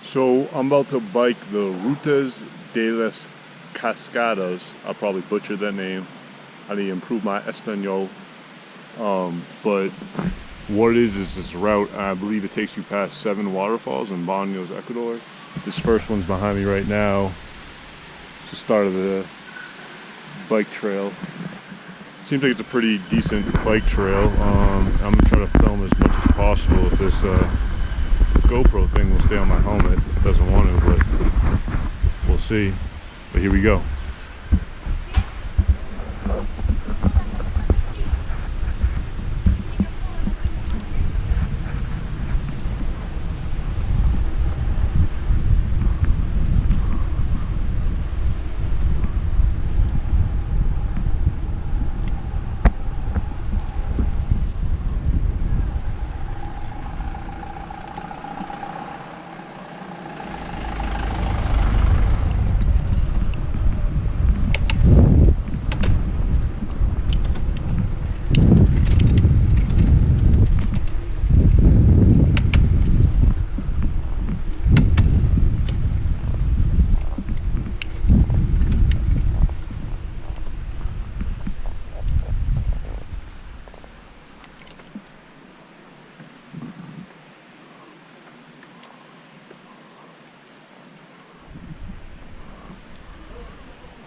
So I'm about to bike the Rutas De Las Cascadas. I'll probably butcher that name. I need to improve my Espanol. But what it is this route, I believe it takes you past 7 waterfalls in Banos, Ecuador. This first one's behind me right now. It's the start of the bike trail. Seems like it's a pretty decent bike trail. I'm gonna try to film as much as possible if this GoPro thing will stay on my helmet. It doesn't want to, but we'll see. But here we go.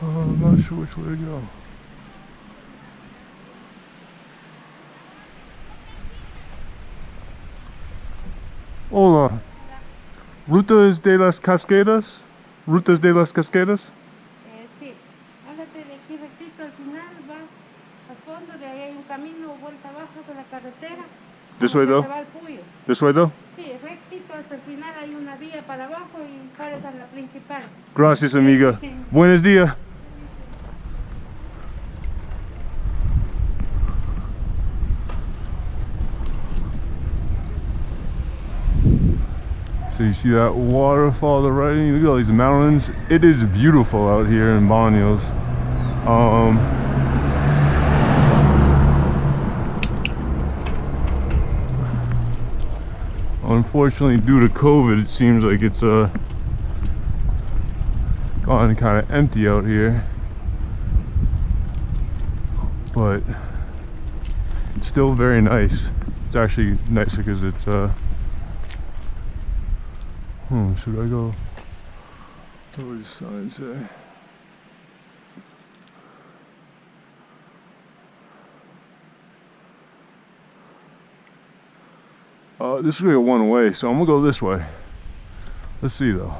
I'm not sure which way to go. Hola. Rutas de las Cascadas? Rutas de las Cascadas? Sí. Hágate de aquí rectito al final, va al fondo, de ahí hay un camino, vuelta abajo de la carretera. This way though? Se va al Puyo. This way though? Sí, rectito hasta el final hay una vía para abajo y sales a la principal. Gracias, amiga. Buenos días. So you see that waterfall to the right, and you look at all these mountains. It is beautiful out here in Banos. Unfortunately, due to COVID, it seems like it's gone kind of empty out here. But it's still very nice. It's actually nice because it's should I go? What does the sign say? This is gonna go one way, so I'm gonna go this way. Let's see though.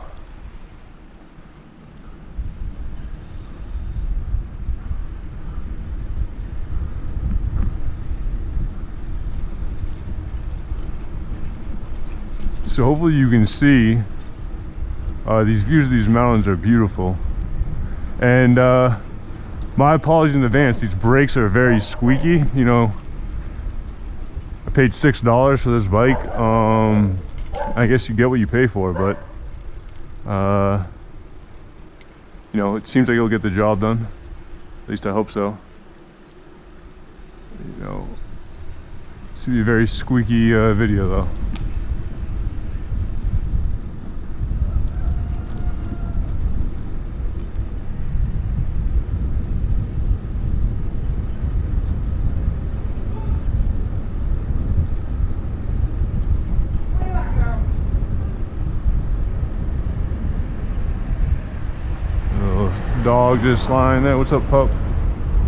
So hopefully you can see these views of these mountains are beautiful. And my apologies in advance, these brakes are very squeaky. You know, I paid $6 for this bike. I guess you get what you pay for, but you know, it seems like it'll get the job done. At least I hope so. You know, it's gonna be a very squeaky video though. Dog just lying there. What's up, pup?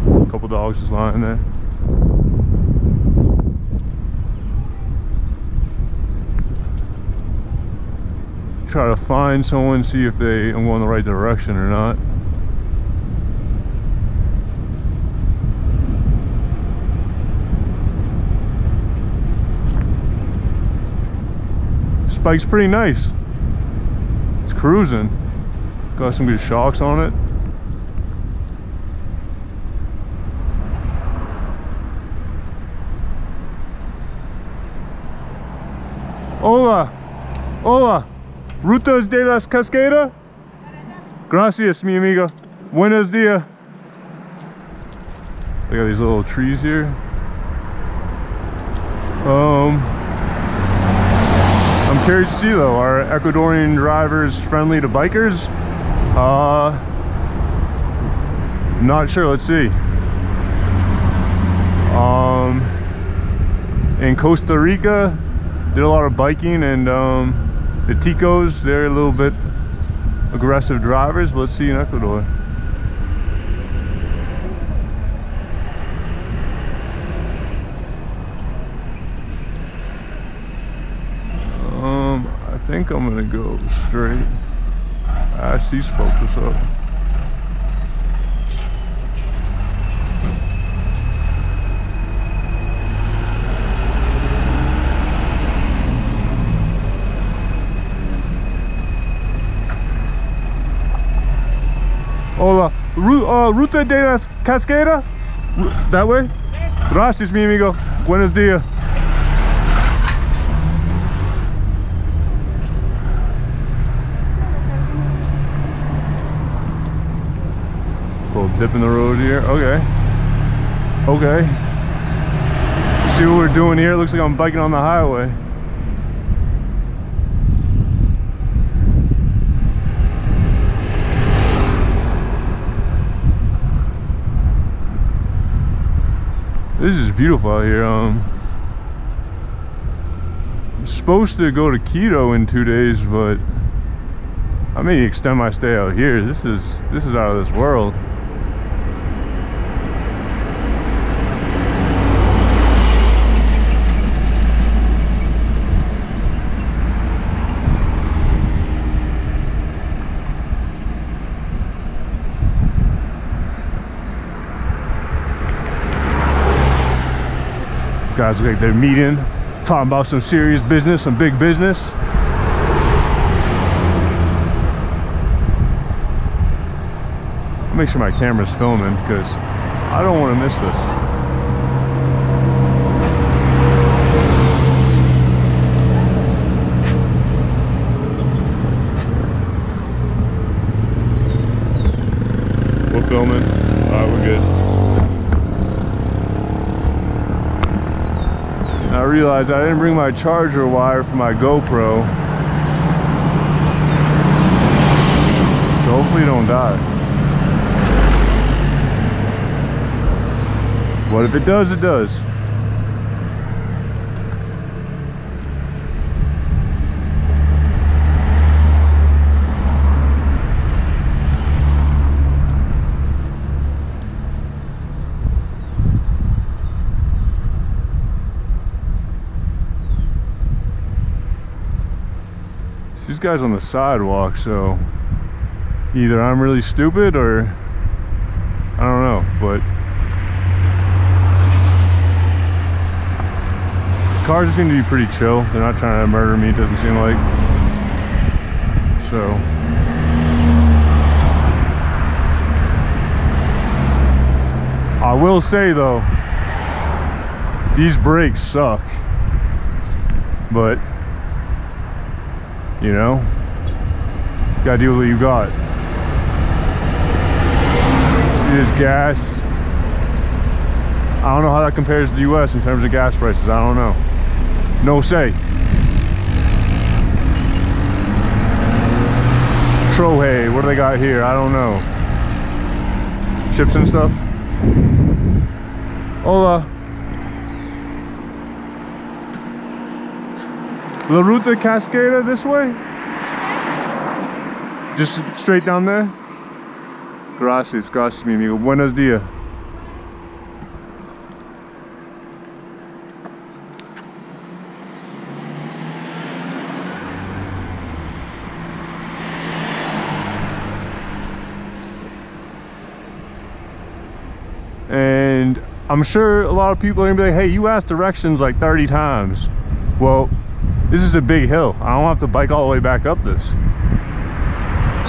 A couple dogs just lying there. Try to find someone, see if I'm going the right direction or not. This bike's pretty nice. It's cruising. Got some good shocks on it. Hola, hola, Rutas de las Cascadas. Gracias, mi amiga. Buenos días. They got these little trees here. I'm curious to see though, are Ecuadorian drivers friendly to bikers? Not sure, let's see. In Costa Rica, did a lot of biking, and the Ticos, they're a little bit aggressive drivers, but let's see in Ecuador. I think I'm gonna go straight. Ask these folks what's up. Hola, Ruta de las Cascadas? That way? Gracias, mi amigo. Buenos dias. Little dip in the road here. Okay. Okay. See what we're doing here? It looks like I'm biking on the highway. This is beautiful out here. I'm supposed to go to Quito in 2 days, but I may extend my stay out here. This is out of this world. Guys look like they're meeting, talking about some serious business, some big business. I'll make sure my camera's filming because I don't want to miss this. We're filming. Alright, we're good. I realized I didn't bring my charger wire for my GoPro, so hopefully it don't die. But if it does, it does. These guys on the sidewalk, so either I'm really stupid or I don't know, but cars seem to be pretty chill. They're not trying to murder me, it doesn't seem like. So I will say though, these brakes suck, but you know, gotta deal with what you got. See this gas? I don't know how that compares to the US in terms of gas prices. I don't know. No say. Troje, what do they got here? I don't know. Chips and stuff? Hola. La Ruta Cascada this way? Just straight down there? Gracias, gracias mi amigo. Buenos dias. And I'm sure a lot of people are gonna be like, hey, you asked directions like 30 times. Well, this is a big hill. I don't have to bike all the way back up this.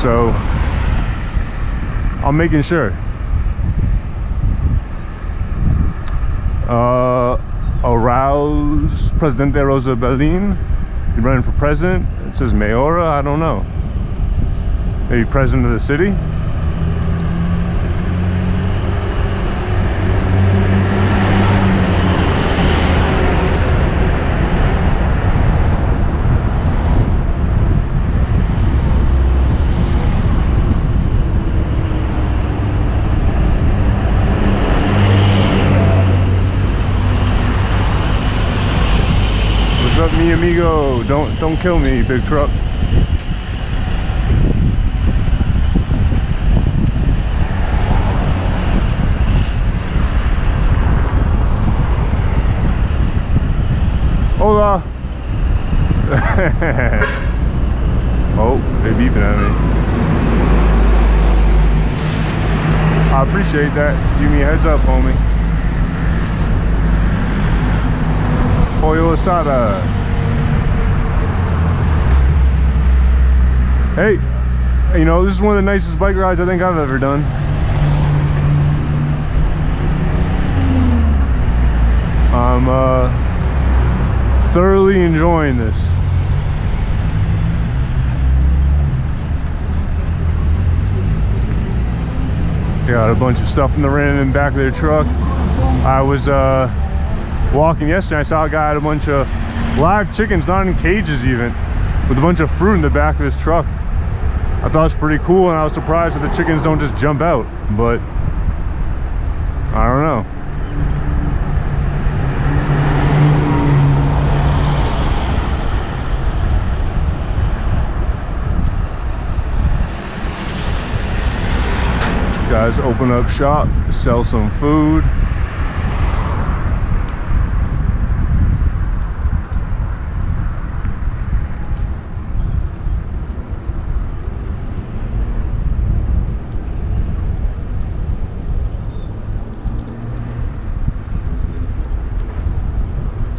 So I'm making sure. Arouse Presidente Rosa Berlin. You're running for president. It says Mayora. I don't know. Maybe president of the city. don't kill me, big truck. Hola. Oh, they're beeping at me. I appreciate that. Give me a heads up, homie. Pollo asada. Hey, you know, this is one of the nicest bike rides I think I've ever done. I'm thoroughly enjoying this. Got a bunch of stuff in the random back of their truck. I was walking yesterday, I saw a guy had a bunch of live chickens, not in cages even, with a bunch of fruit in the back of his truck. I thought it was pretty cool, and I was surprised that the chickens don't just jump out, but I don't know. These guys open up shop, sell some food.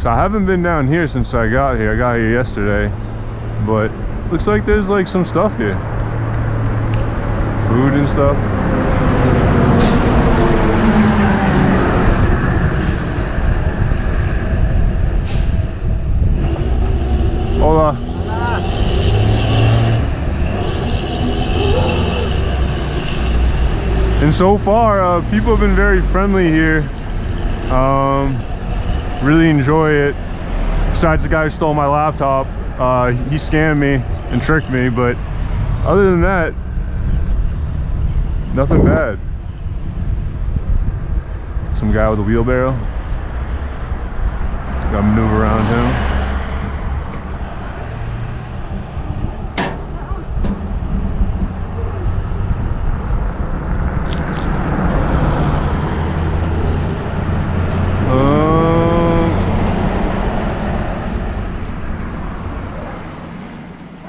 So I haven't been down here since I got here. I got here yesterday, but looks like there's like some stuff here. Food and stuff. Hola. Hola. And so far, people have been very friendly here. Really enjoy it. Besides the guy who stole my laptop, he scammed me and tricked me, but other than that, nothing bad. Some guy with a wheelbarrow. Got to maneuver around him.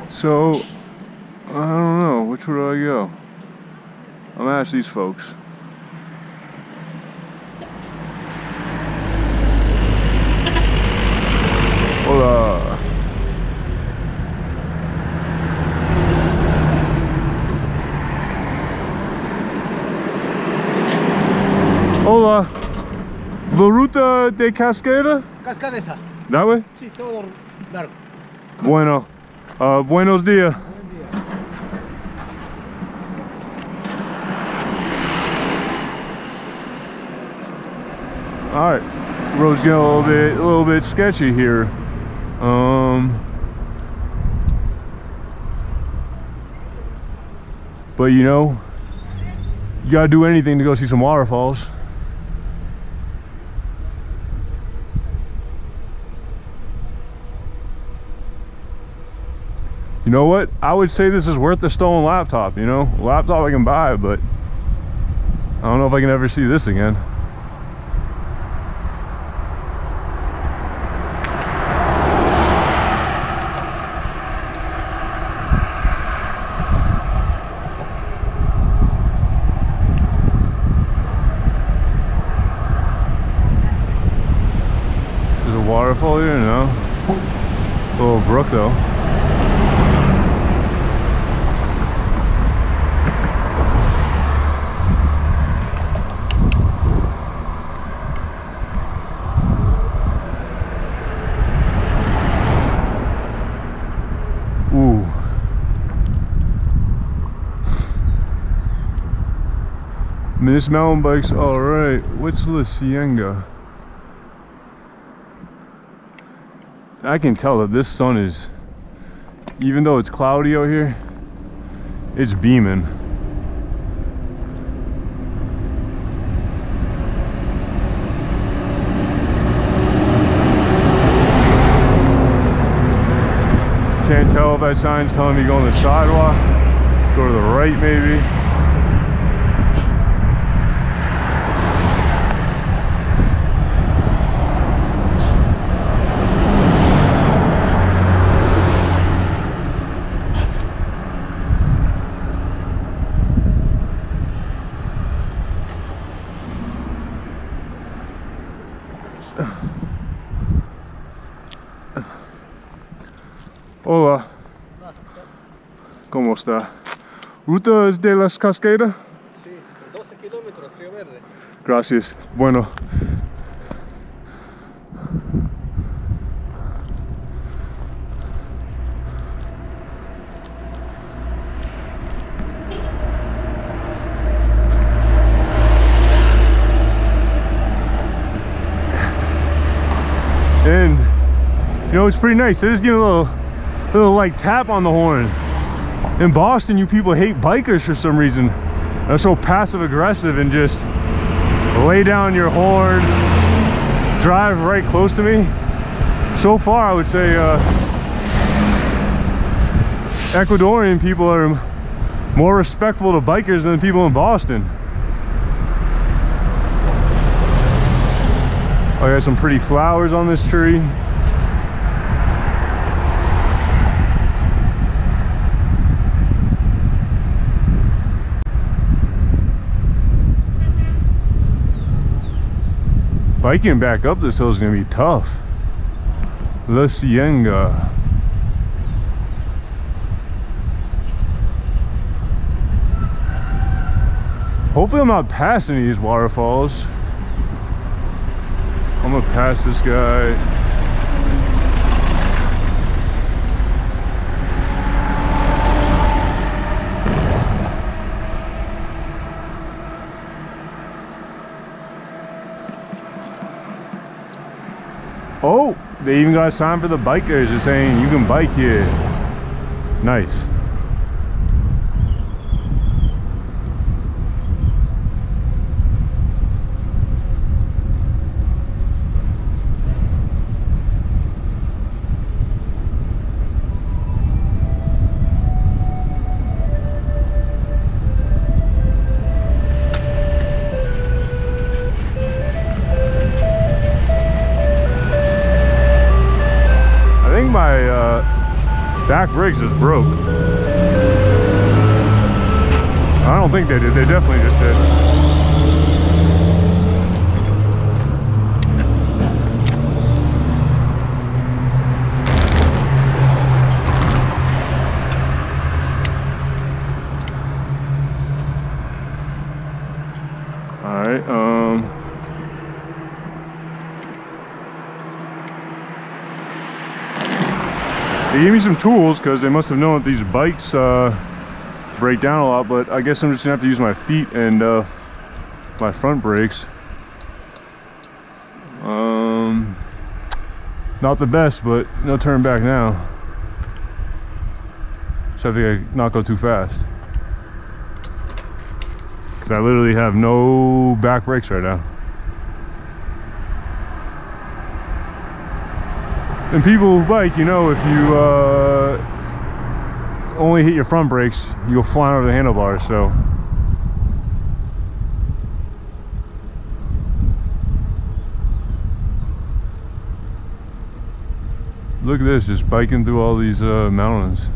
So, I don't know, which way do I go? I'm gonna ask these folks. Hola. Hola. La Ruta de Cascada? Cascadesa. That way? Sí, todo largo. Bueno. Buenos dias. All right, road's getting a little bit sketchy here. But you know, you gotta do anything to go see some waterfalls. You know what? I would say this is worth the stolen laptop, you know? Laptop I can buy, but I don't know if I can ever see this again. There's a waterfall here? No. A little brook though. I mean, this mountain bike's alright. What's La Cienega? I can tell that this sun is, even though it's cloudy out here, it's beaming. Can't tell if that sign's telling me go on the sidewalk, go to the right maybe. Hola. ¿Cómo está? ¿Ruta de las Cascadas? Sí, 12 kilómetros, Río Verde. Gracias. Bueno. And you know, it's pretty nice. They just give a little like tap on the horn. In Boston, you people hate bikers for some reason. They're so passive aggressive and just lay down your horn, drive right close to me. So far, I would say Ecuadorian people are more respectful to bikers than people in Boston. I got some pretty flowers on this tree. Biking back up this hill is going to be tough. La Cienega. Hopefully I'm not passing these waterfalls. I'm gonna pass this guy. Oh, they even got a sign for the bikers. They're saying you can bike here. Nice. Back brakes just broke. I don't think they did. They definitely just did. All right. They gave me some tools because they must have known that these bikes break down a lot, but I guess I'm just gonna have to use my feet and my front brakes. Not the best, but no turn back now. Just have to not go too fast. Because I literally have no back brakes right now. And people who bike, you know, if you only hit your front brakes, you'll fly over the handlebars, so. Look at this, just biking through all these mountains.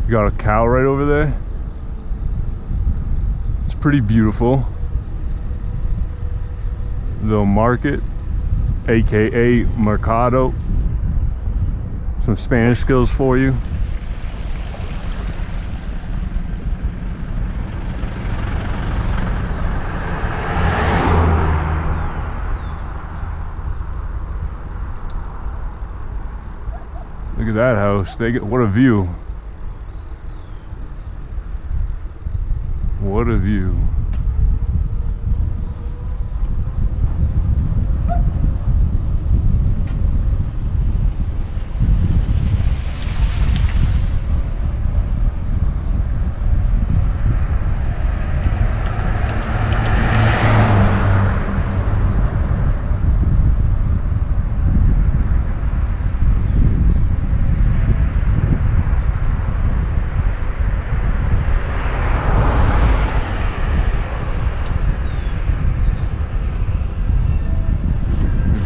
You got a cow right over there. It's pretty beautiful. Little market. AKA Mercado. Some Spanish skills for you. Look at that house. What a view. What a view.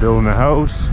Building a house.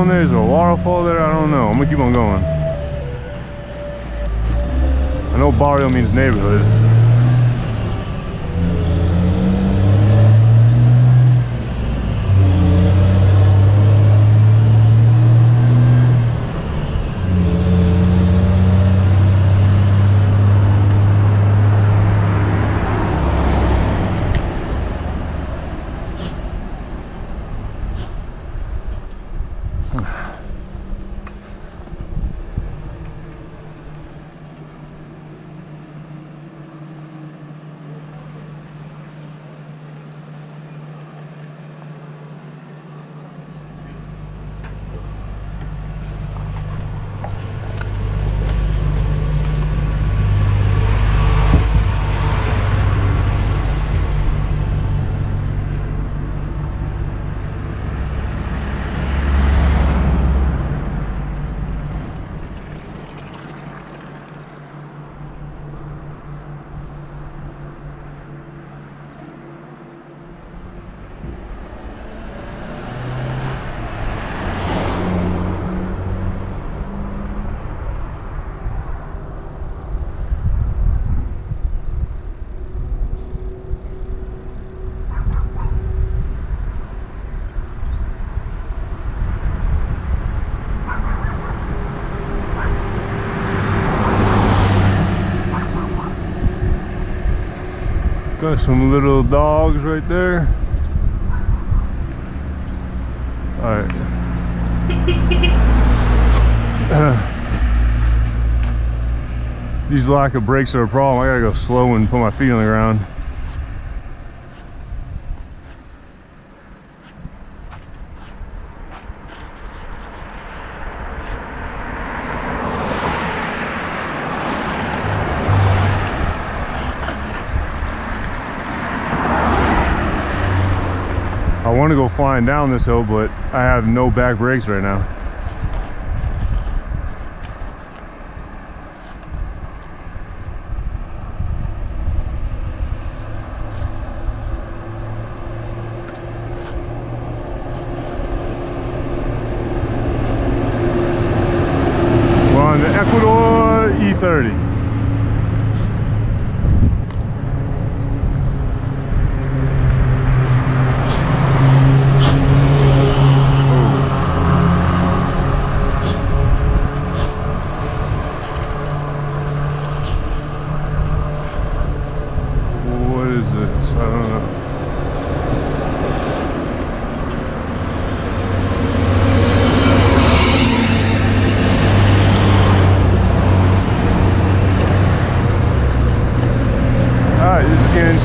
There's a waterfall there. I don't know. I'm gonna keep on going. I know barrio means neighborhood. Got some little dogs right there. Alright. These lack of brakes are a problem. I gotta go slow and put my feet on the ground. I want to go flying down this hill, but I have no back brakes right now. We're on the Ecuador E30.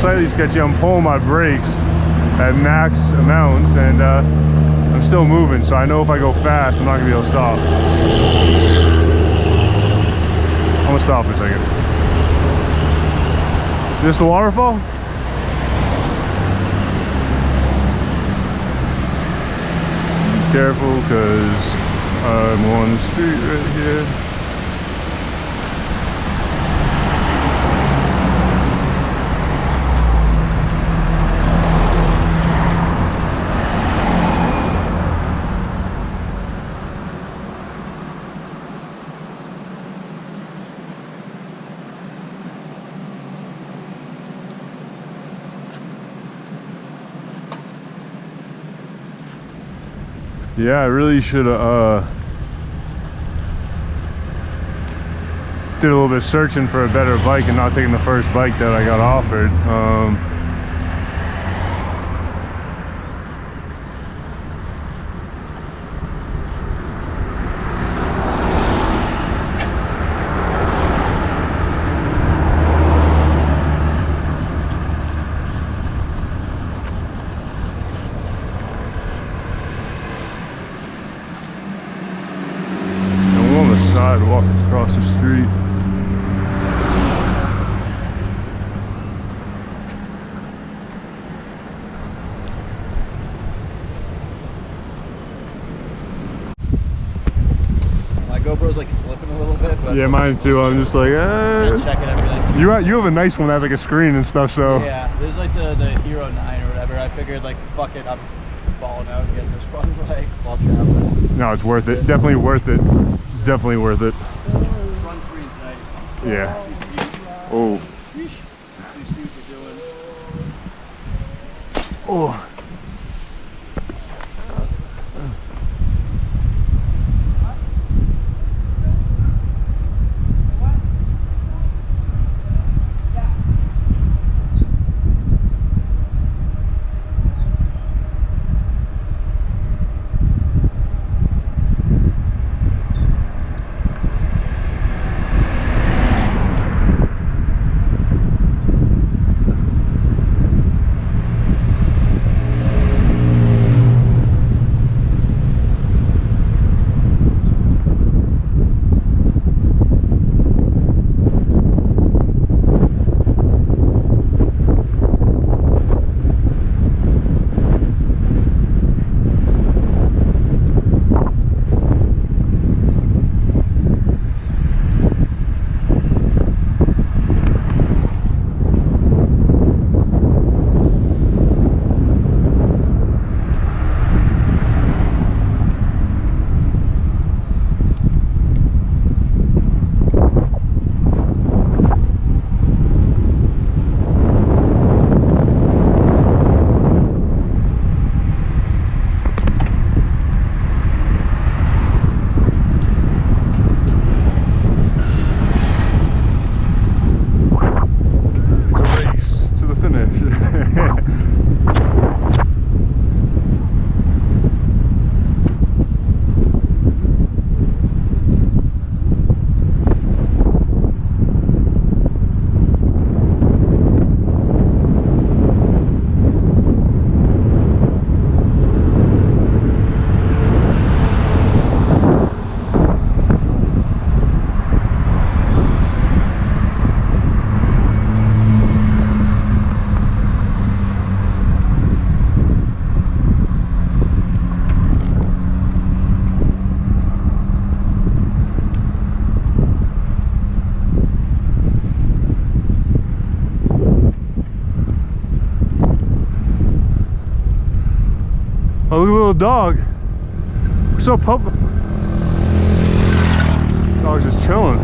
Slightly sketchy. I'm pulling my brakes at max amounts, and I'm still moving, so I know if I go fast I'm not gonna be able to stop. I'm gonna stop for a second. Is this the waterfall? Be careful, because I'm on the street right here. Yeah, I really should have did a little bit of searching for a better bike and not taking the first bike that I got offered. Walking across the street. My GoPro's like slipping a little bit, but yeah, mine too. I'm just like, checking everything. You have a nice one that has like a screen and stuff, so yeah, there's like the Hero 9 or whatever. I figured like fuck it, I'm balling out and getting this fun bike while traveling. no, it's worth it. Definitely worth it. It's definitely worth it. Front screen's nice. Yeah. Oh. You see what you're doing. Oh. Oh, look at the little dog. We're so pumped. Dog's just chilling.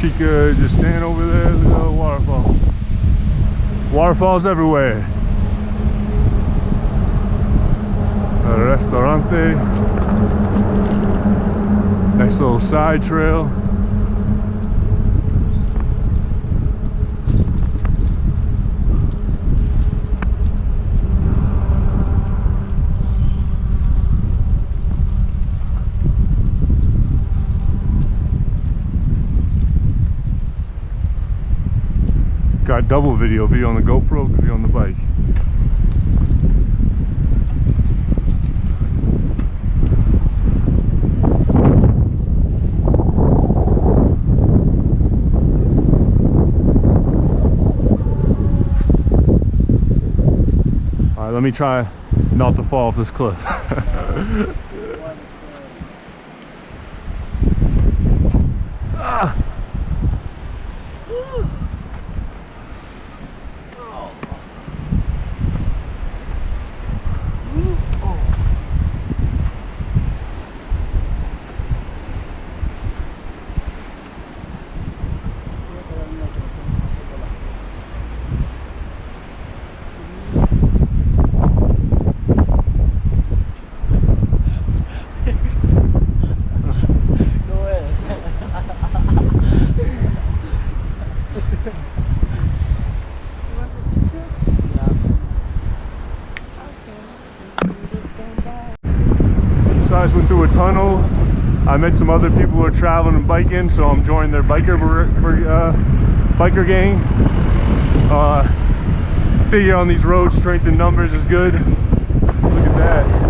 Chica just stand over there, there's a waterfall. Waterfalls everywhere. A restaurante. Nice little side trail. Got double video, be on the GoPro, could be on the bike. All right, let me try not to fall off this cliff. Ah. So I just went through a tunnel. I met some other people who are traveling and biking, so I'm joining their biker gang. Figure on these roads, strength in numbers is good. Look at that.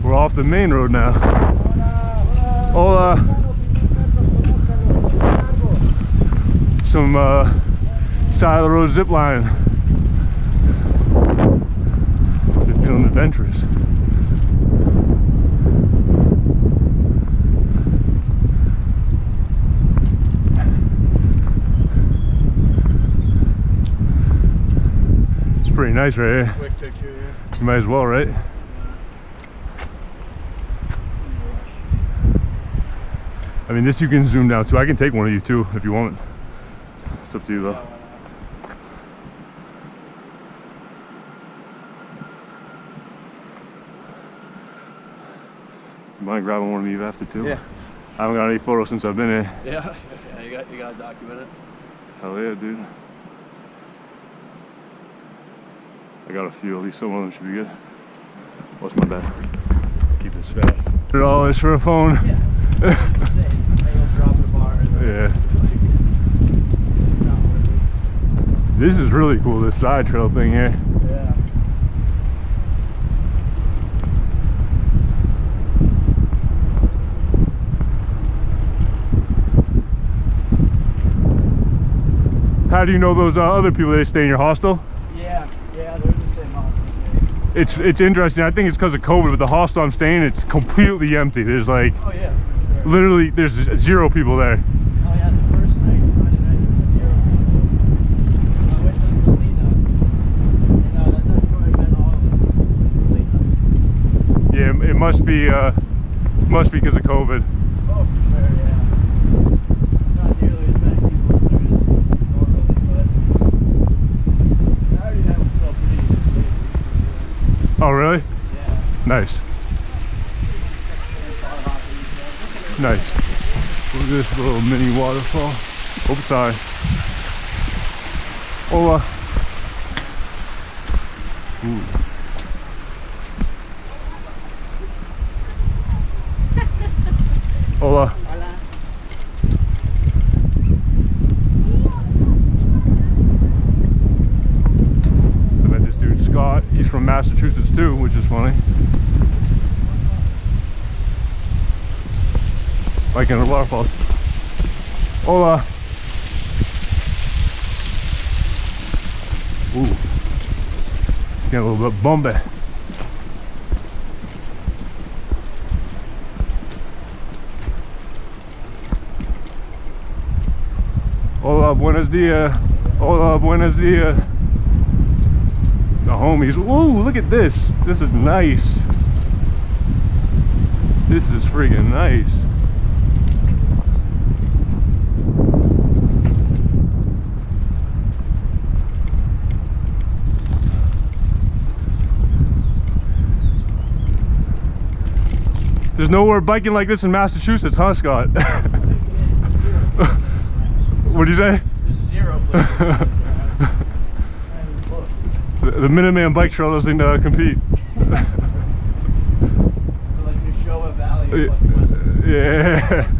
Off the main road now. Hola. Some side of the road zip line. They're feeling adventurous. It's pretty nice right here. Quick picture here. You might as well, right? I mean, this you can zoom down too. I can take one of you too if you want. It's up to you though. You mind grabbing one of you after too? Yeah. I haven't got any photos since I've been here. Yeah, you gotta document it. Hell yeah, dude. I got a few, at least some of them should be good. What's my bad? Keep this fast. $100 for a phone. Yeah. Yeah. This is really cool, this side trail thing here. Yeah. How do you know those other people that stay in your hostel? Yeah, they're in the same hostel. It's interesting. I think it's because of COVID, but the hostel I'm staying, it's completely empty. There's like, oh yeah, sure. Literally, there's 0 people there. Oh yeah, the first night, Friday night, there was 0 people. I went to Selena, and that's where I met all of them. Selena. Yeah, it must be because of COVID. Oh, for sure, yeah. Not nearly as many people as there is normally, but Saturday night was still pretty busy. Oh, really? Yeah. Nice. Nice. Look at this little mini waterfall. Oh, sorry. Hola. Ooh. Hola. Hola. I met this dude Scott. He's from Massachusetts too, which is funny. Like in the waterfalls. Hola. Ooh. It's getting a little bit bumpy. Hola, buenos dias. Hola, buenos dias. The homies. Ooh, look at this. This is nice. This is friggin' nice. There's nowhere biking like this in Massachusetts, huh, Scott? What'd you say? There's zero places. The Minuteman bike trail doesn't compete. Like Neshoba Valley. Yeah.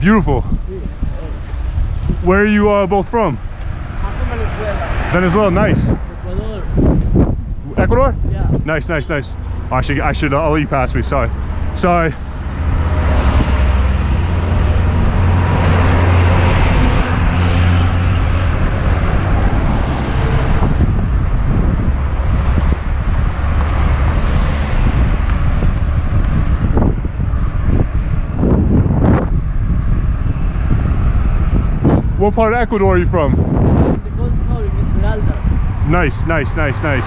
Beautiful. Where are you both from? I'm from Venezuela. Venezuela, nice. Ecuador. Ecuador? Yeah. Nice, nice, nice. I should I'll let you pass me. Sorry. Sorry. What part of Ecuador are you from? The coast of Esmeraldas. Nice, nice, nice, nice.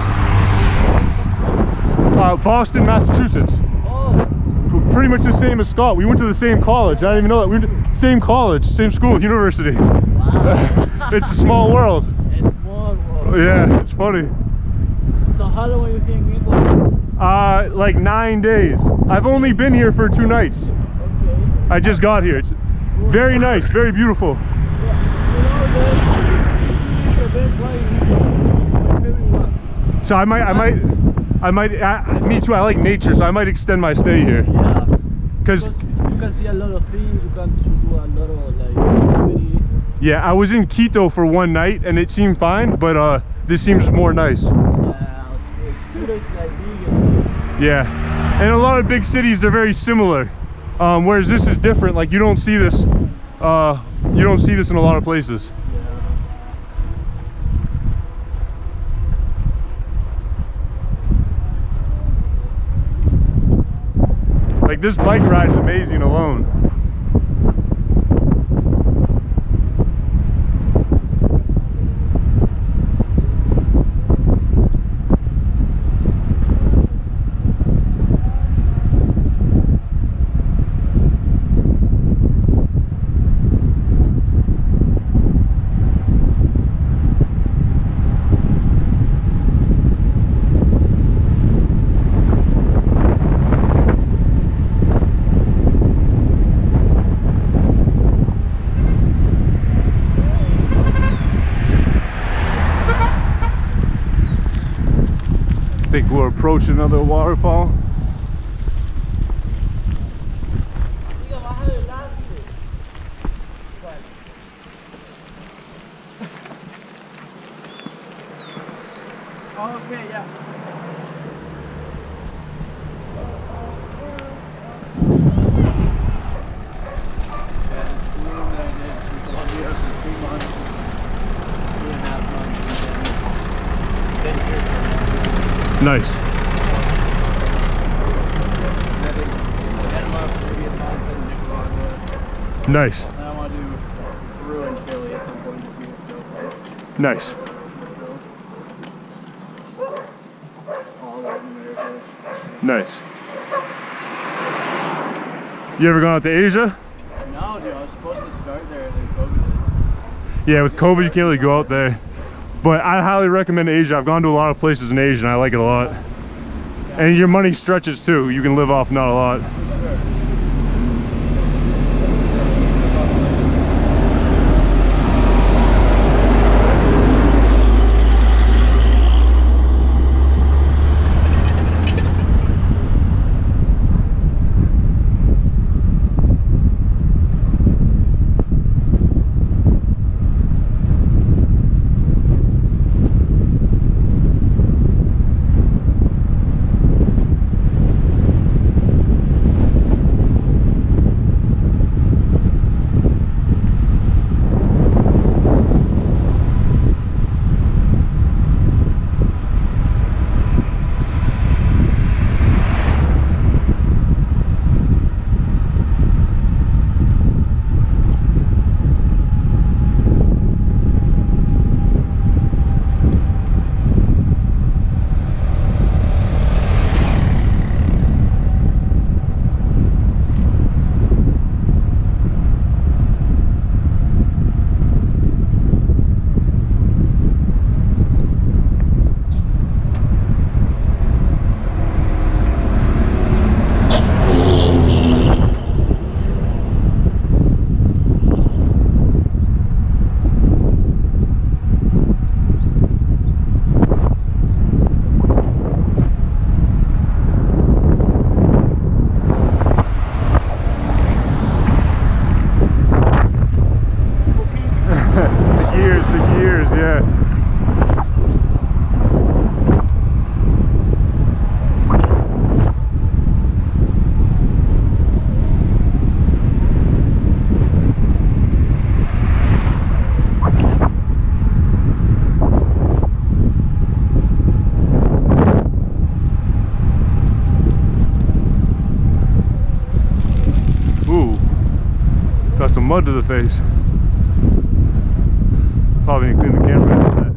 Boston, Massachusetts. Oh. Pretty much the same as Scott. We went to the same college. I didn't even know that. We went to same college, same school, university. Wow. It's a small world. A small world. Yeah, it's funny. So how long were you in Ecuador? Like 9 days. I've only been here for 2 nights. Okay. I just got here. It's very nice, very beautiful. So I might, me too, I like nature, so I might extend my stay here. Yeah. Because you can see a lot of things, you can do a lot of like activity. Yeah, I was in Quito for 1 night and it seemed fine, but this seems more nice. Yeah, Quito is like bigger. Yeah, and a lot of big cities, they're very similar. Whereas this is different, like you don't see this, in a lot of places. Like this bike ride is amazing alone. I think we're approaching another waterfall. Okay, yeah. Nice. Nice. And I want to do Peru and Chile at some point to see what's going on. Nice. All Latin America. Nice. You ever gone out to Asia? No, dude, I was supposed to start there and then COVID hit. Yeah, with COVID you can't really go out there. But I highly recommend Asia. I've gone to a lot of places in Asia and I like it a lot. And your money stretches too. You can live off not a lot. to the face. Probably need to clean the camera after that.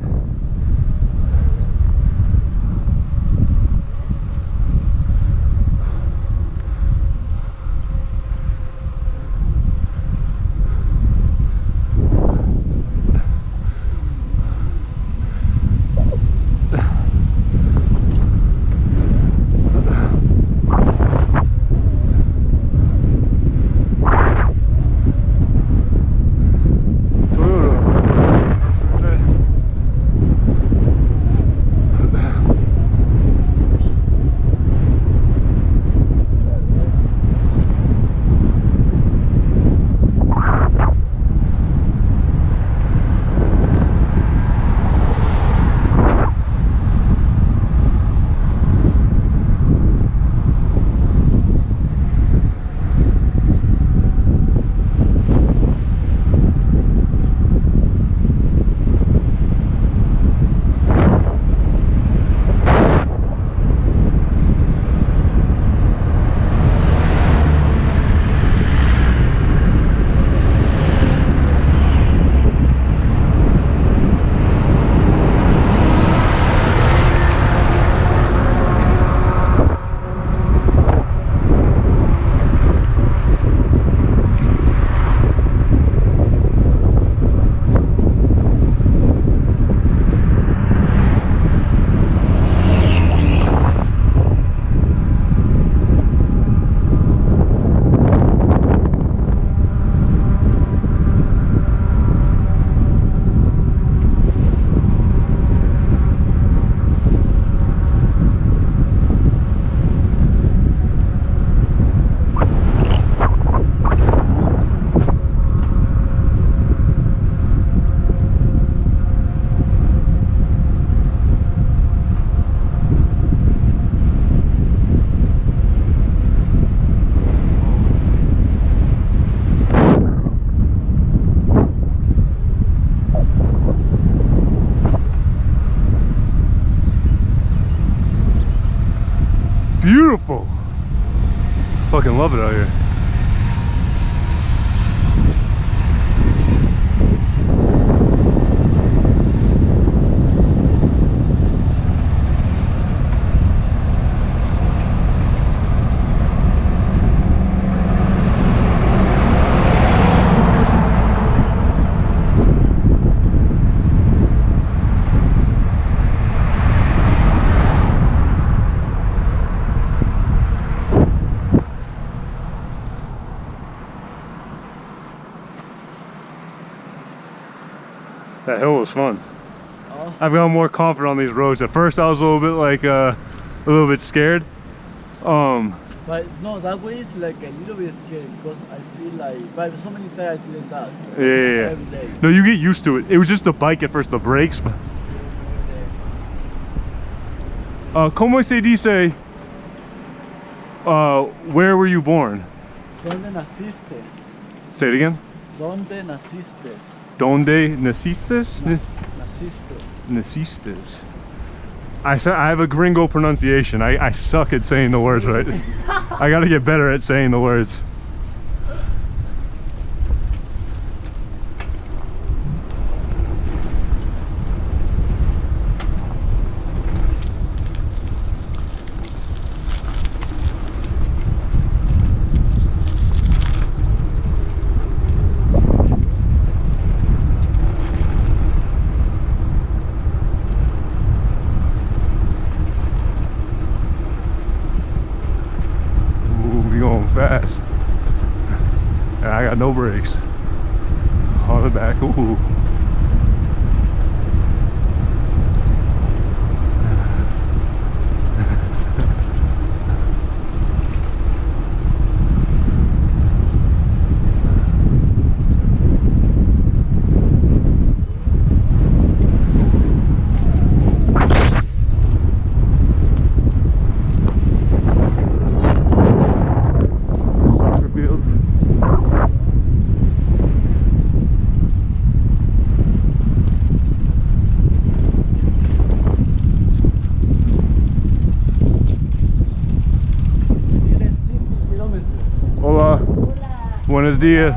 Beautiful. Fucking love it out here. That hill was fun. Oh. I've gotten more confident on these roads. At first I was a little bit like a little bit scared. But no, that way is like a little bit scary because I feel like, but so many times I did that. Yeah. Every day. No, you get used to it. It was just the bike at first, the brakes. Como se dice, where were you born? ¿Dónde naciste? Say it again. ¿Dónde naciste? Donde naciste? Naciste. Naciste. I have a gringo pronunciation. I suck at saying the words right. I gotta get better at saying the words. Fast. And I got no brakes on the back. Ooh. Buenos dias.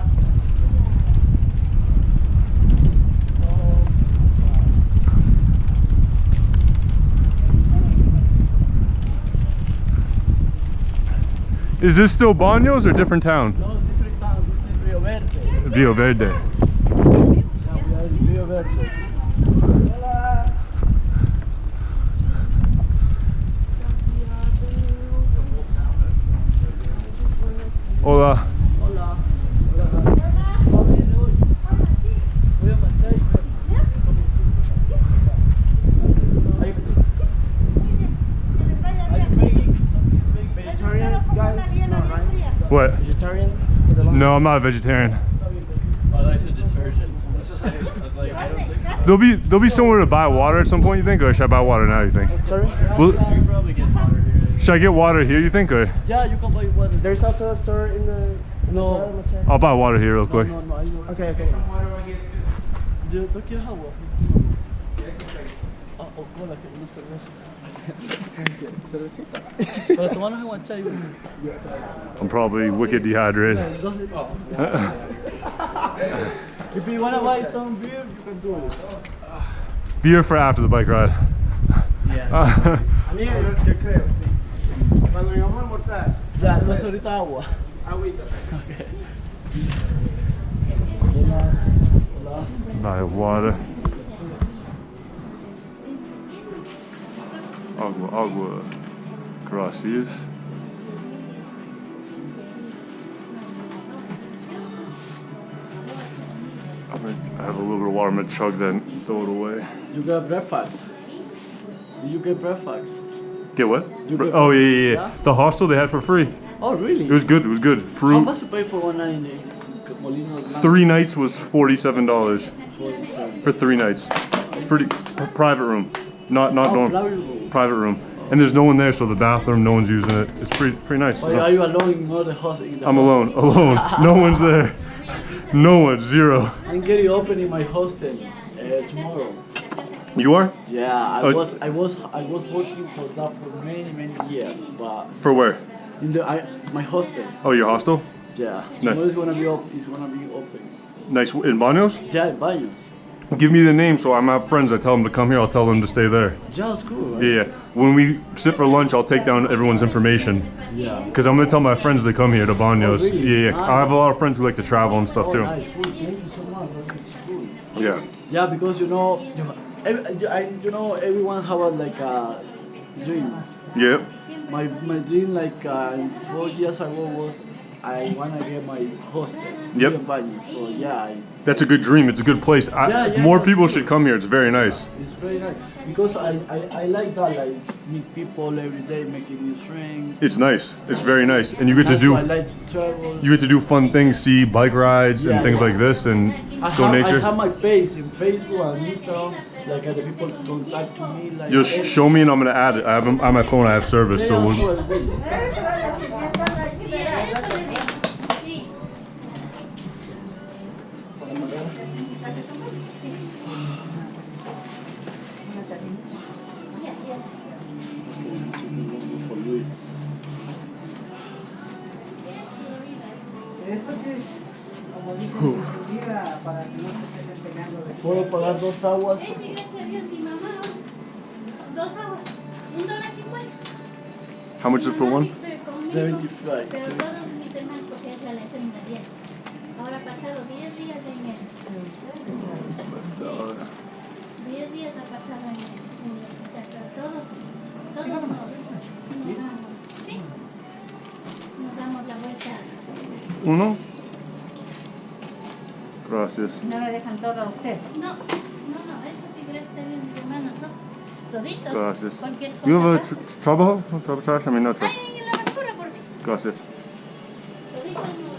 Is this still Banos or different town? No, different town. This is Rio Verde. Rio Verde. Yeah, we are in Rio Verde. Hola. Hola. Voy a marchar. Vegetarians, guys? No, right? What? Vegetarians? No, I'm not a vegetarian. Oh, that's a detergent. I was like, I don't think so. There'll be somewhere to buy water at some point, you think, or should I buy water now? You think? Sorry? Well, You probably get water here. should I get water here? You think, or Yeah, you can buy water. There's also a store in the... No. I'll buy water here real quick. No, I know. Okay, okay. ¿Tú quieres agua? Ah, o cola, que una cerveza. Cervecita. Para tomarnos agua chai. I'm probably wicked dehydrated. If you want to buy some beer, you can do it. Beer for after the bike ride. Yeah. Amigo, yo creo, sí. Cuando vayamos a almorzar. Ya, entonces ahorita agua. Agüita. Okay. Hola. Buy water. Agua. Gracias. I have a little bit of water. I'm gonna chug that and throw it away. You got breakfast. Did you get breakfast? Get what? You get- Oh yeah. Yeah? The hostel they had for free. Oh, really? It was good. It was good. How Fruit. much you pay for one night in Molino Blanco? 3 nights was $47 47. for 3 nights. Pretty private room, not Oh, dorm. private room. Private room. And there's no one there, so the bathroom, no one's using it. It's pretty nice. Or are you alone in the hostel? I'm alone. No one's there. No one. Zero. I'm getting open in my hostel tomorrow. You are? Yeah, Oh. I was working for that for many years, but For where? in my hostel. Oh, your hostel? Yeah, Nice. tomorrow is gonna be open. Nice. In Banos? Yeah, in Banos. Give me the name so I'm have friends. I tell them to come here. I'll tell them to stay there. Yeah, it's cool, right? Yeah. When we sit for lunch, I'll take down everyone's information. Yeah. Because I'm going to tell my friends to come here to Banos. Oh, really? Yeah. I have a lot of friends who like to travel and stuff Oh, too. nice, cool. Thank you so much. That's cool. Yeah. Yeah, because everyone have like dreams. Yep. My dream like 4 years ago was I wanna get my hostel. Yep. in Banos. So yeah, That's a good dream. It's a good place. Yeah, More that's people good. should come here. It's very nice. it's very nice because I like that, like meet people every day, making new friends. It's nice. It's very nice. And you get to Also, I do like to travel. you get to do fun things, see bike rides and Yeah, things yeah. like this and go I nature. have my page in Facebook and Instagram. Like the people contact to me. Like Just show me and I'm gonna add it. I have on my phone. I have service, Yeah, so that's we'll, cool. For Luis. ¿Puedo pagar 2 aguas? Dos aguas, $1.50. how much is it for one? 75. Pero todos mis demás porque es la lección de 10. Ahora pasaron 10 días de enero. 10 días ha pasado en el hospital, pero todos nos damos, ¿sí? Nos damos la vuelta. Uno. Gracias. ¿No le dejan todo a usted? No, eso sí, gracias a Dios, mis hermanos, ¿no? Toditos. Gracias. Cualquier cosa. You have a pasa. trabajo? Trabajo trash? I mean, no trash. Ay, en la basura, porque Gracias. toditos nos